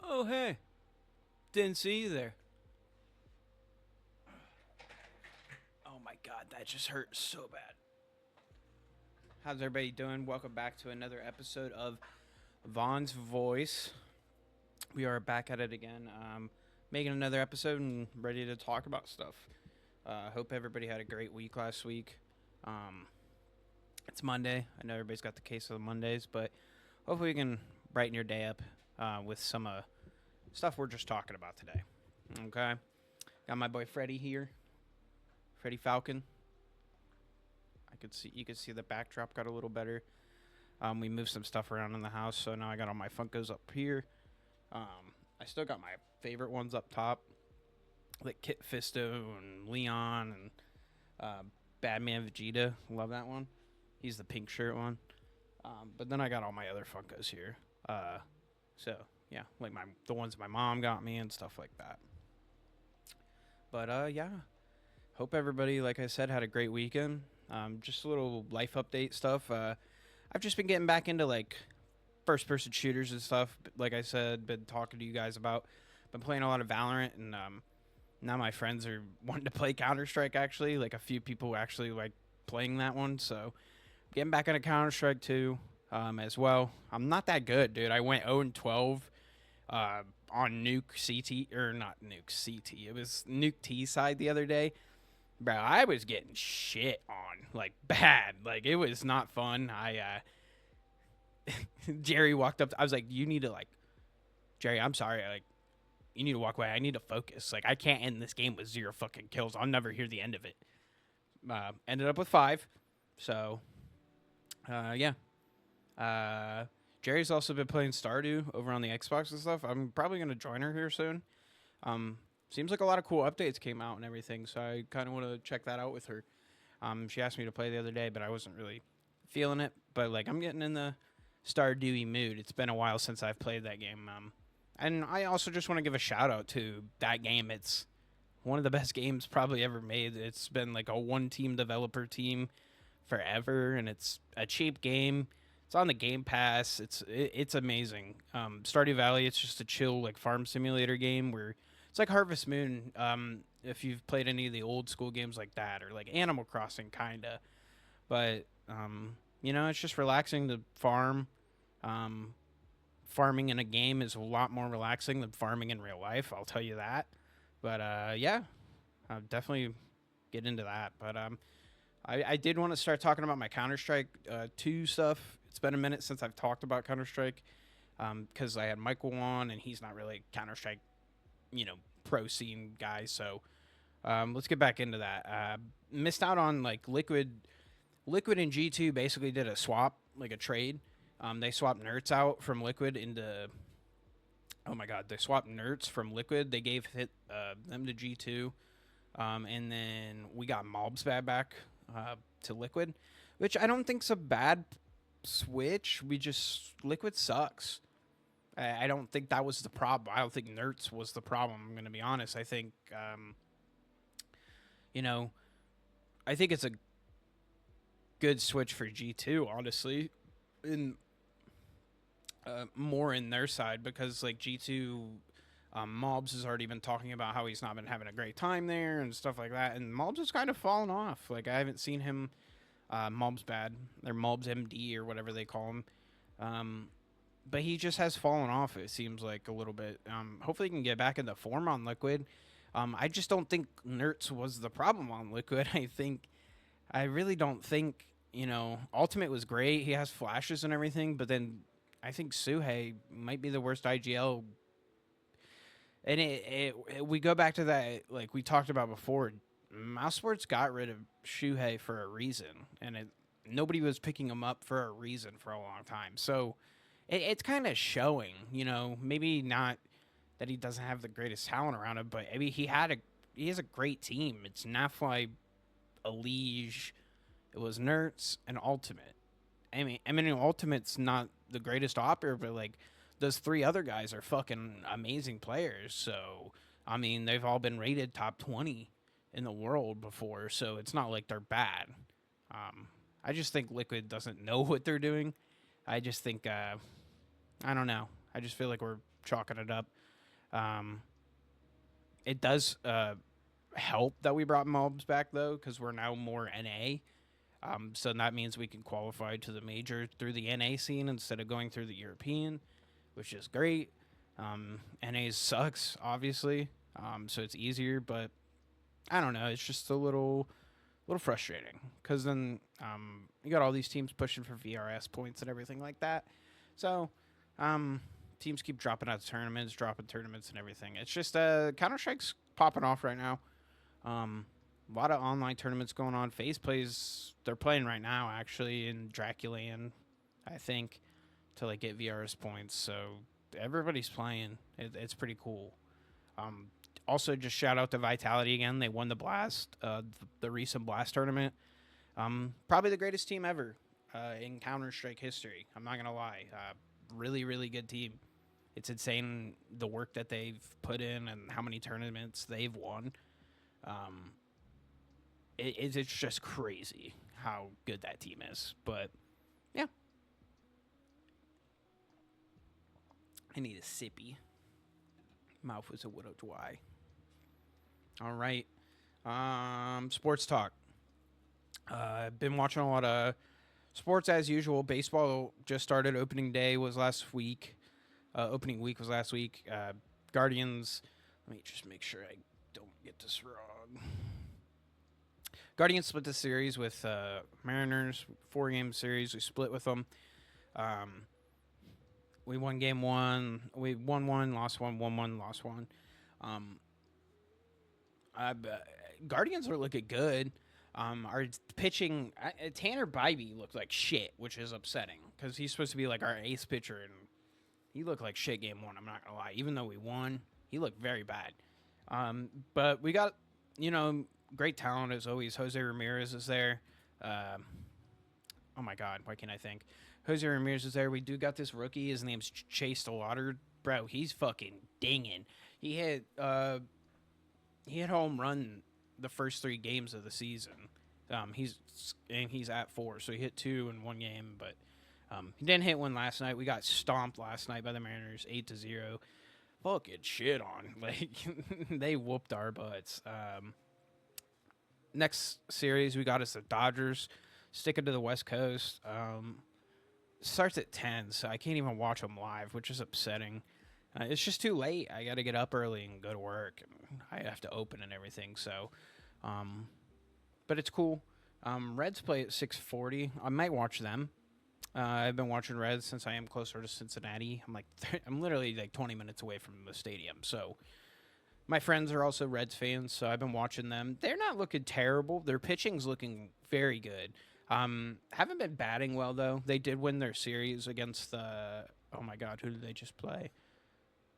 Oh, hey. Didn't see you there. Oh my god, that just hurt so bad. How's everybody doing? Welcome back to another episode of Vaughn's Voice. We are back at it again, making another episode and ready to talk about stuff. Hope everybody had a great week last week. It's Monday. I know everybody's got the case of the Mondays, but hopefully we can brighten your day up with some stuff we're just talking about today. Okay? Got my boy Freddie here. Freddie Falcon. You could see the backdrop got a little better. We moved some stuff around in the house, so now I got all my Funkos up here. I still got my favorite ones up top, like Kit Fisto and Leon and Batman Vegeta. Love that one. He's the pink shirt one. But then I got all my other Funkos here. So yeah, like the ones my mom got me and stuff like that. But yeah, hope everybody, like I said, had a great weekend. Just a little life update stuff. I've just been getting back into like first-person shooters and stuff. Like I said, been talking to you guys about. Been playing a lot of Valorant, and now my friends are wanting to play Counter-Strike. Actually, like a few people actually like playing that one. So getting back into Counter-Strike too, as well. I'm not that good, dude. I went 0-12 on Nuke CT or not Nuke CT. It was Nuke T side the other day. Bro, I was getting shit on, like, bad. Like, it was not fun. Jerry walked up. I was like, you need to, like, Jerry, I'm sorry. Like, you need to walk away. I need to focus. Like, I can't end this game with 0 fucking kills. I'll never hear the end of it. Ended up with 5. So, yeah. Jerry's also been playing Stardew over on the Xbox and stuff. I'm probably going to join her here soon. Seems like a lot of cool updates came out and everything, so I kind of want to check that out with her. She asked me to play the other day, but I wasn't really feeling it. But, like, I'm getting in the Stardewy mood. It's been a while since I've played that game. And I also just want to give a shout-out to that game. It's one of the best games probably ever made. It's been, like, a one-team developer team forever, and it's a cheap game. It's on the Game Pass. It's amazing. Stardew Valley, it's just a chill, like, farm simulator game where it's like Harvest Moon, if you've played any of the old school games like that, or like Animal Crossing, kind of. But, it's just relaxing to farm. Farming in a game is a lot more relaxing than farming in real life, I'll tell you that. But, yeah, I'll definitely get into that. But I did want to start talking about my Counter-Strike 2 stuff. It's been a minute since I've talked about Counter-Strike because I had Michael on, and he's not really Counter-Strike pro scene guys. So let's get back into that. Missed out on like Liquid and G2 basically did a swap, like a trade. They swapped Nerds out from Liquid into, oh my god, they swapped Nerds from Liquid. They gave them to G2. And then we got Mobs back to Liquid, which I don't think's a bad switch. Liquid sucks. I don't think that was the problem. I don't think Nerds was the problem. I'm going to be honest. I think, I think it's a good switch for G2, honestly, in more in their side because like G2, Mobs has already been talking about how he's not been having a great time there and stuff like that, and Mobs has kind of fallen off. Like I haven't seen him, Mobs bad, or Mobs MD or whatever they call him. But he just has fallen off, it seems like, a little bit. Hopefully he can get back into form on Liquid. I just don't think Nerds was the problem on Liquid. I really don't think, Ultimate was great. He has flashes and everything, but then I think Suhei might be the worst IGL. And we go back to that, like we talked about before, Mousesports got rid of Shuhei for a reason, and nobody was picking him up for a reason for a long time. So it's kind of showing, maybe not that he doesn't have the greatest talent around him, but I mean, he has a great team. It's Nafly, Elige, it was Nerds, and Ultimate. I mean, Ultimate's not the greatest operator, but like those 3 other guys are fucking amazing players. So I mean, they've all been rated top 20 in the world before, so it's not like they're bad. I just think Liquid doesn't know what they're doing. I just think I don't know. I just feel like we're chalking it up. Um, it does help that we brought MLBs back though, because we're now more NA. So that means we can qualify to the major through the NA scene instead of going through the European, which is great. NA sucks, obviously, so it's easier, but I don't know. It's just a little frustrating because then you got all these teams pushing for VRS points and everything like that. So teams keep dropping out of dropping tournaments and everything. It's just Counter Strike's popping off right now. A lot of online tournaments going on. FaZe plays. They're playing right now actually in Draculan, I think, to like get VRS points. So everybody's playing. It's pretty cool. Also, just shout out to Vitality again. They won the Blast, the recent Blast tournament. Probably the greatest team ever in Counter-Strike history. I'm not going to lie. Really, really good team. It's insane the work that they've put in and how many tournaments they've won. It's just crazy how good that team is. But, yeah. I need a sippy. Mouth was a little dry. All right. Sports talk. I've been watching a lot of sports as usual. Baseball just started. Opening day was last week. Opening week was last week. Guardians. Let me just make sure I don't get this wrong. Guardians split the series with Mariners. 4-game series. We split with them. We won game one. We won one, lost one, won one, lost one. Guardians are looking good. Our pitching, Tanner Bybee looked like shit, which is upsetting because he's supposed to be like our ace pitcher, and he looked like shit game one. I'm not gonna lie. Even though we won, he looked very bad. But we got, great talent as always. Jose Ramirez is there. Oh my God, why can't I think? Jose Ramirez is there. We do got this rookie. His name's Chase Delauder. Bro, he's fucking dinging. He hit home run the first 3 games of the season. He's at 4, so he hit 2 in 1 game, but he didn't hit one last night. We got stomped last night by the Mariners, 8-0. Fucking shit on. Like they whooped our butts. Next series we got is the Dodgers, sticking to the West Coast. Starts at 10, so I can't even watch them live, which is upsetting. It's just too late. I got to get up early and go to work. And I have to open and everything. So, but it's cool. Reds play at 6:40. I might watch them. I've been watching Reds since I am closer to Cincinnati. I'm literally like 20 minutes away from the stadium. So my friends are also Reds fans, so I've been watching them. They're not looking terrible. Their pitching's looking very good. Haven't been batting well though. They did win their series against the. Oh my God, who did they just play?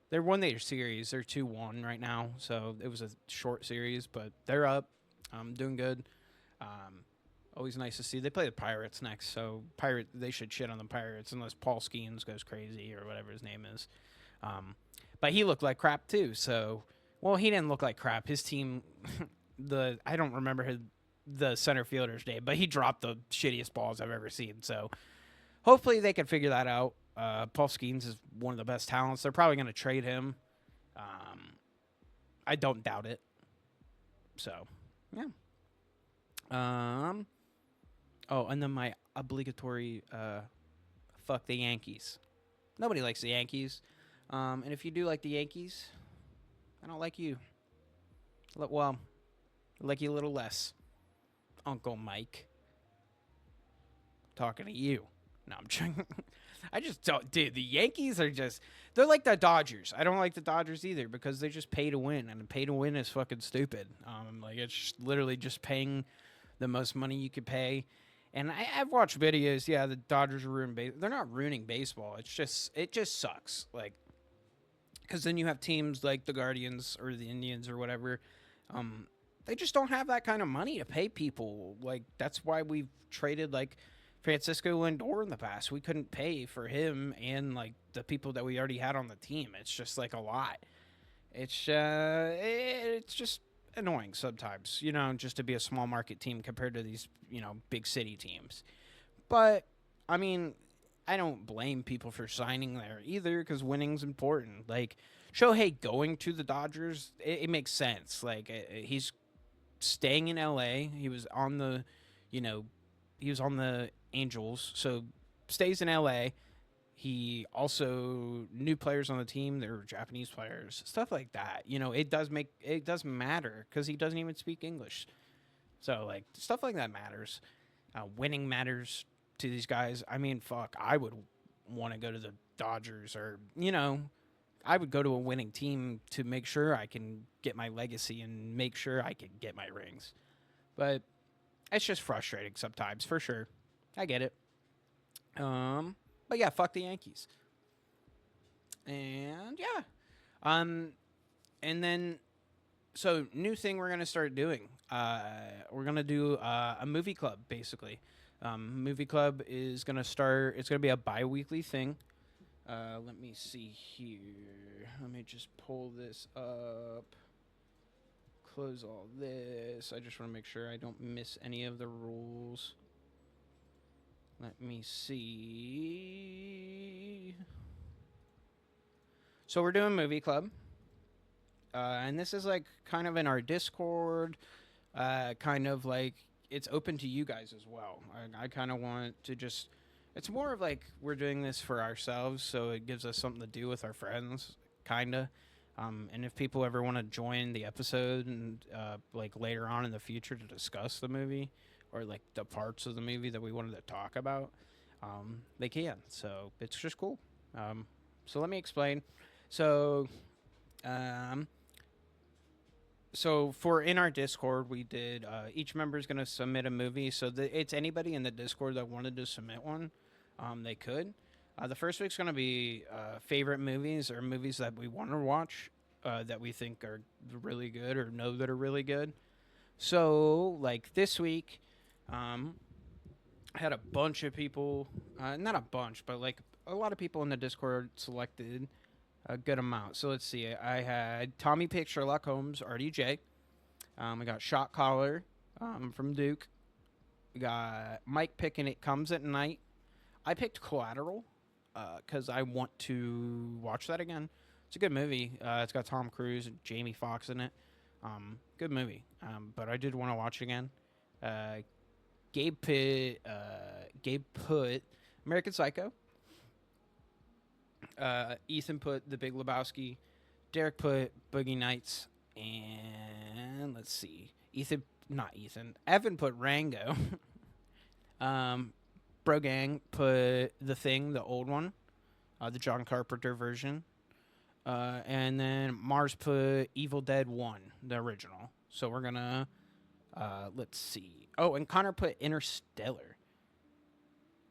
They won their series. They're 2-1 right now, so it was a short series, but they're up. Doing good. Always nice to see. They play the Pirates next, so they should shit on the Pirates unless Paul Skeens goes crazy or whatever his name is. But he looked like crap too. So, well, he didn't look like crap. His team, I don't remember the center fielder's name, but he dropped the shittiest balls I've ever seen. So, hopefully they can figure that out. Paul Skeens is one of the best talents. They're probably going to trade him. I don't doubt it. So, yeah. Oh, and then my obligatory fuck the Yankees. Nobody likes the Yankees. And if you do like the Yankees, I don't like you. Well, I like you a little less. Uncle Mike. Talking to you. No, I'm trying. I just don't. Dude, the Yankees are just. They're like the Dodgers. I don't like the Dodgers either because they just pay to win. And pay to win is fucking stupid. It's just literally just paying the most money you could pay. And I've watched videos. Yeah, the Dodgers are ruining they're not ruining baseball. It just sucks. Like, because then you have teams like the Guardians or the Indians or whatever. They just don't have that kind of money to pay people. Like, that's why we've traded, like, Francisco Lindor in the past. We couldn't pay for him and, like, the people that we already had on the team. It's just, like, a lot. It's just annoying sometimes, just to be a small market team compared to these, big city teams. But, I mean, I don't blame people for signing there either because winning's important. Like, Shohei going to the Dodgers, it makes sense. Like he's staying in LA. He was on the, you know, he was on the Angels, so stays in LA. He also knew players on the team. They were Japanese players, stuff like that. It does matter because he doesn't even speak English. So like stuff like that matters. Winning matters to these guys. I mean, fuck, I would want to go to the Dodgers, or I would go to a winning team to make sure I can get my legacy and make sure I can get my rings. But it's just frustrating sometimes, for sure. I get it. But yeah, fuck the Yankees. And yeah. And then so new thing we're gonna start doing. We're gonna do a movie club basically. Movie club is gonna start. It's gonna be a bi-weekly thing. Let me see here. Let me just pull this up. Close all this. I just want to make sure I don't miss any of the rules. Let me see. So we're doing movie club. And this is like kind of in our Discord. Kind of like it's open to you guys as well. I kind of want to just... It's more of like we're doing this for ourselves, so it gives us something to do with our friends, kind of. And if people ever want to join the episode and like later on in the future to discuss the movie or like the parts of the movie that we wanted to talk about, they can. So it's just cool. So let me explain. So for in our Discord, we did each member is going to submit a movie. So it's anybody in the Discord that wanted to submit one, they could. The first week's going to be favorite movies or movies that we want to watch that we think are really good or know that are really good. So, like this week, I had a bunch of people, not a bunch, but like a lot of people in the Discord selected a good amount. So let's see. I had Tommy pick Sherlock Holmes, RDJ. I got Shot Caller from Duke. We got Mike picking It Comes at Night. I picked Collateral because I want to watch that again. It's a good movie. It's got Tom Cruise and Jamie Foxx in it. Good movie. But I did want to watch it again. Gabe put American Psycho. Ethan put The Big Lebowski. Derek put Boogie Nights. And let's see. Evan put Rango. Bro Gang put The Thing, the old one. The John Carpenter version. And then Mars put Evil Dead 1, the original. So we're going to, let's see. Oh, and Connor put Interstellar.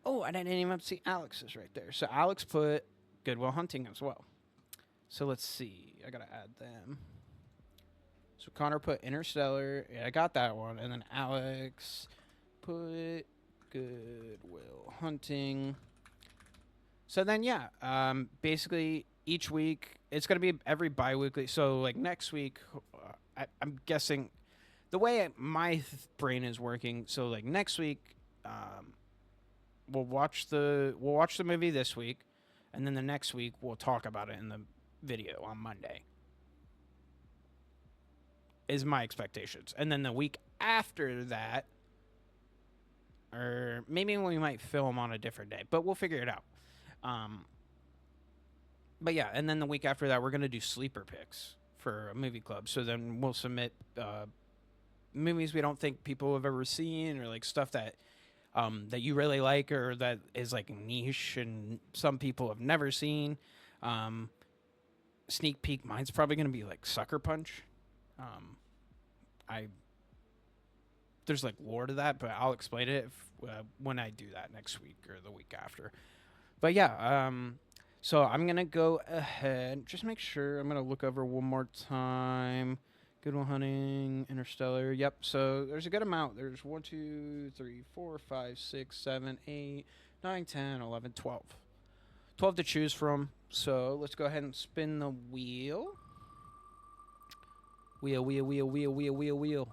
Oh, I didn't even see Alex's right there. So Alex put Good Will Hunting as well. So let's see. I got to add them. So Connor put Interstellar. Yeah, I got that one. And then Alex put Good Will Hunting. So then, yeah, basically each week, it's going to be every bi-weekly. So like next week, I'm guessing the way my brain is working. So like next week, we'll watch the movie this week. And then the next week, we'll talk about it in the video on Monday. Is my expectations. And then the week after that, or maybe we might film on a different day, but we'll figure it out. But yeah, and then the week after that, we're going to do sleeper picks for a movie club. So then we'll submit movies we don't think people have ever seen, or like stuff that that you really like, or that is like niche and some people have never seen. Sneak peek, mine's probably going to be like Sucker Punch. There's like lore to that, but I'll explain it when I do that next week or the week after. But yeah, so I'm going to go ahead, just make sure, I'm going to look over one more time. Good Will Hunting, Interstellar. Yep, so there's a good amount. There's 1, 2, 3, 4, 5, 6, 7, 8, 9, 10, 11, 12. 12 to choose from. So let's go ahead and spin the wheel. Wheel, wheel, wheel, wheel, wheel, wheel, wheel.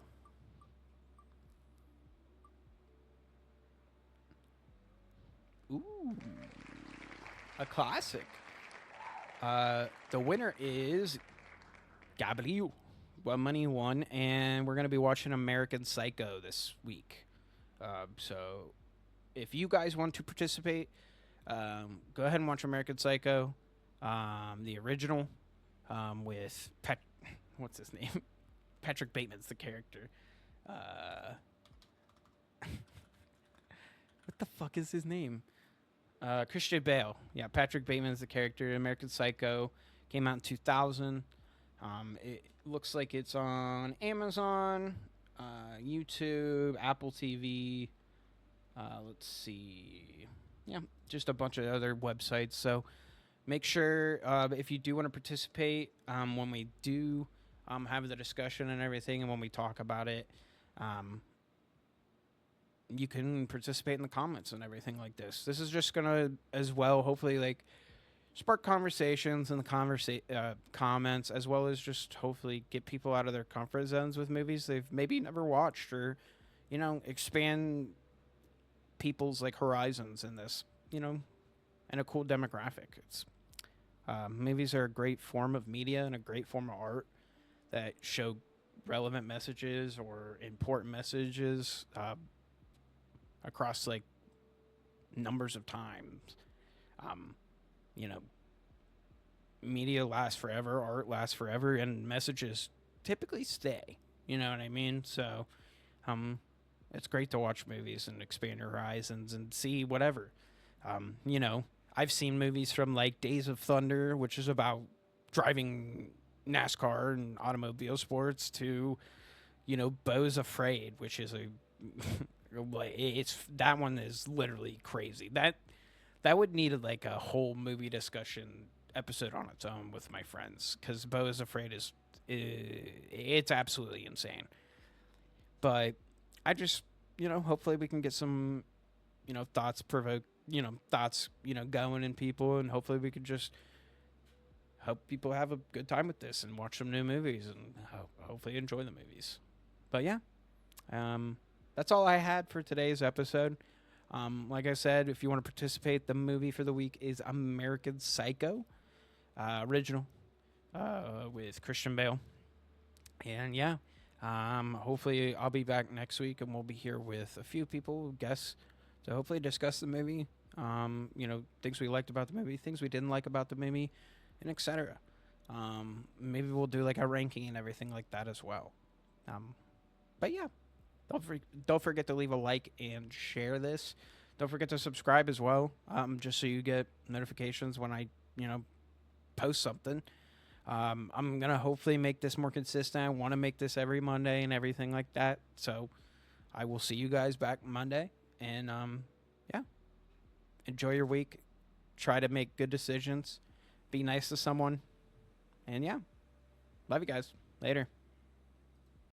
Ooh. A classic. The winner is Gabriel. Well, money won, and we're gonna be watching American Psycho this week. So if you guys want to participate, go ahead and watch American Psycho, the original, with what's his name? Patrick Bateman's the character. What the fuck is his name? Christian Bale. Yeah, Patrick Bateman's the character. American Psycho came out in 2000. It looks like it's on Amazon, YouTube, Apple TV. Let's see. Yeah, just a bunch of other websites. So make sure if you do want to participate, when we do have the discussion and everything, and when we talk about it, you can participate in the comments and everything like this. This is just gonna, as well, hopefully, like spark conversations in the comments, as well as just hopefully get people out of their comfort zones with movies they've maybe never watched, or expand people's like horizons in this, and a cool demographic. It's movies are a great form of media and a great form of art that show relevant messages or important messages across like numbers of times. You know, media lasts forever, art lasts forever, and messages typically stay. You know what I mean? So, it's great to watch movies and expand your horizons and see whatever. I've seen movies from like Days of Thunder, which is about driving NASCAR and automobile sports, to, Beau's Afraid, which is that one is literally crazy. That would need like a whole movie discussion episode on its own with my friends, because Beau is Afraid it's absolutely insane. But I just, hopefully we can get some, thoughts going in people, and hopefully we could just help people have a good time with this and watch some new movies, and hopefully enjoy the movies. But yeah, that's all I had for today's episode. Like I said, if you want to participate, the movie for the week is American Psycho, original, with Christian Bale. And yeah, hopefully I'll be back next week, and we'll be here with a few people, guests, to hopefully discuss the movie. Things we liked about the movie, things we didn't like about the movie, and etc. Maybe we'll do like a ranking and everything like that as well. But yeah, don't forget to leave a like and share this. Don't forget to subscribe as well, just so you get notifications when I, post something. I'm going to hopefully make this more consistent. I want to make this every Monday and everything like that. So I will see you guys back Monday. And yeah, enjoy your week. Try to make good decisions. Be nice to someone. And yeah, love you guys. Later.